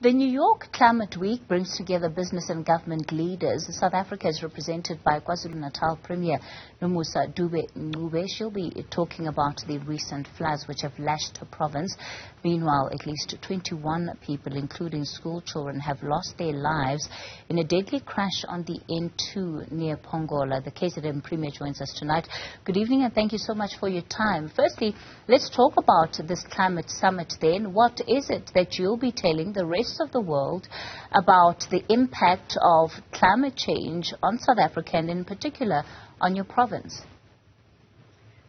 The New York Climate Week brings together business and government leaders. South Africa is represented by KwaZulu-Natal Premier Nomusa Dube-Ncube. She'll be talking about the recent floods which have lashed her province. Meanwhile, at least 21 people, including school children, have lost their lives in a deadly crash on the N2 near Pongola. The KZN Premier joins us tonight. Good evening and thank you so much for your time. Firstly, let's talk about this climate summit then. What is it that you'll be telling the rest of the world about the impact of climate change on South Africa and in particular on your province?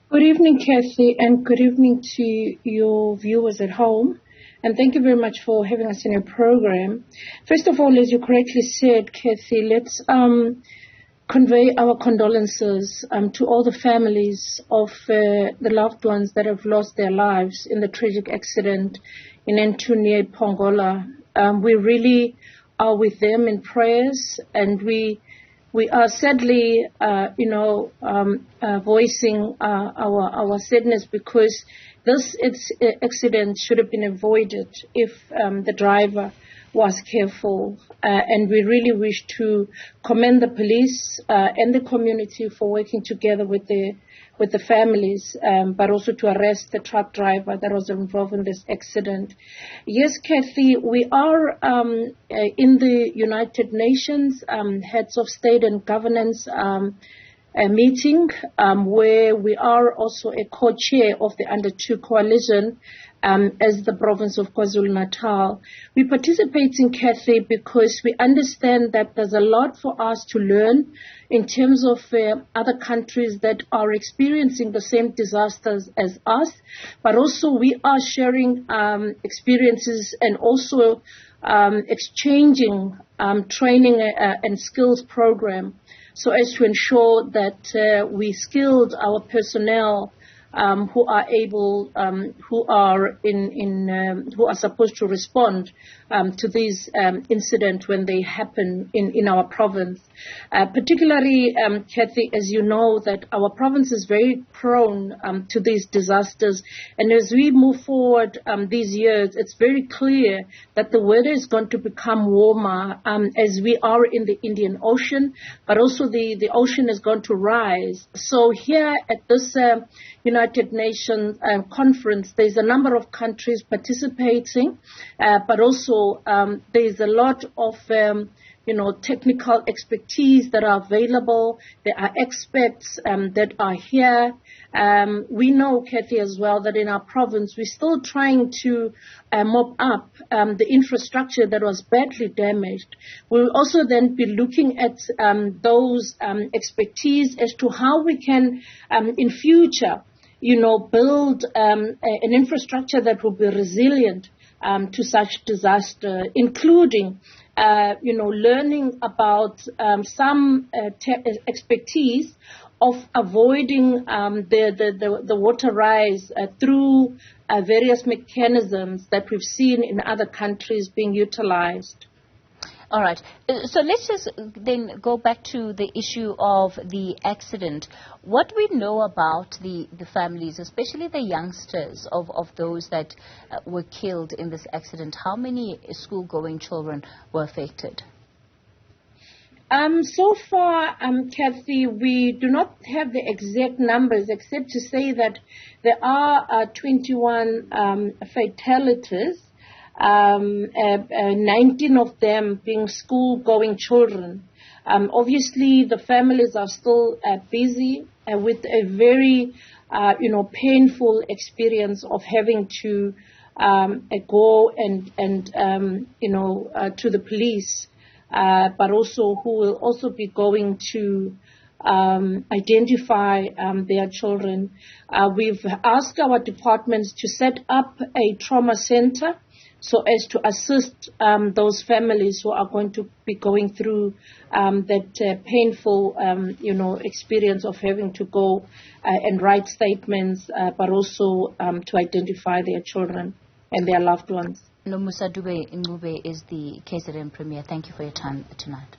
Good evening, Kathy, and good evening to your viewers at home. And thank you very much for having us in your program. First of all, as you correctly said, Kathy, let's convey our condolences to all the families of the loved ones that have lost their lives in the tragic accident in N2 near Pongola. We really are with them in prayers, and we are sadly, voicing our sadness because this accident should have been avoided if the driver was careful. And we really wish to commend the police and the community for working together with the families, but also to arrest the truck driver that was involved in this accident. Yes, Kathy, we are in the United Nations Heads of State and Governance meeting, where we are also a co-chair of the Under 2 Coalition as the province of KwaZulu-Natal. We participate in Kathy because we understand that there's a lot for us to learn in terms of other countries that are experiencing the same disasters as us, but also we are sharing experiences and also exchanging training and skills program so as to ensure that we skilled our personnel who are able, who are supposed to respond to these incidents when they happen in our province. Particularly, Kathy, as you know, that our province is very prone to these disasters, and as we move forward these years, it's very clear that the weather is going to become warmer as we are in the Indian Ocean, but also the ocean is going to rise. So here at this United Nations conference, there's a number of countries participating, but also there's a lot of technical expertise that are available. There are experts that are here. We know, Kathy, as well, that in our province, we're still trying to mop up the infrastructure that was badly damaged. We'll also then be looking at those expertise as to how we can, in future, build an infrastructure that will be resilient to such disaster, including learning about some expertise of avoiding the water rise through various mechanisms that we've seen in other countries being utilized. All right. So let's just then go back to the issue of the accident. What we know about the families, especially the youngsters of those that were killed in this accident, how many school-going children were affected? So far, Kathy, we do not have the exact numbers except to say that there are 21 fatalities. 19 of them being school-going children. Obviously, the families are still busy with a very, painful experience of having to go and to the police, but also who will also be going to identify their children. We've asked our departments to set up a trauma center so as to assist those families who are going to be going through that painful, experience of having to go and write statements, but also to identify their children and their loved ones. Nomusa Dube-Ncube is the KZN Premier. Thank you for your time tonight.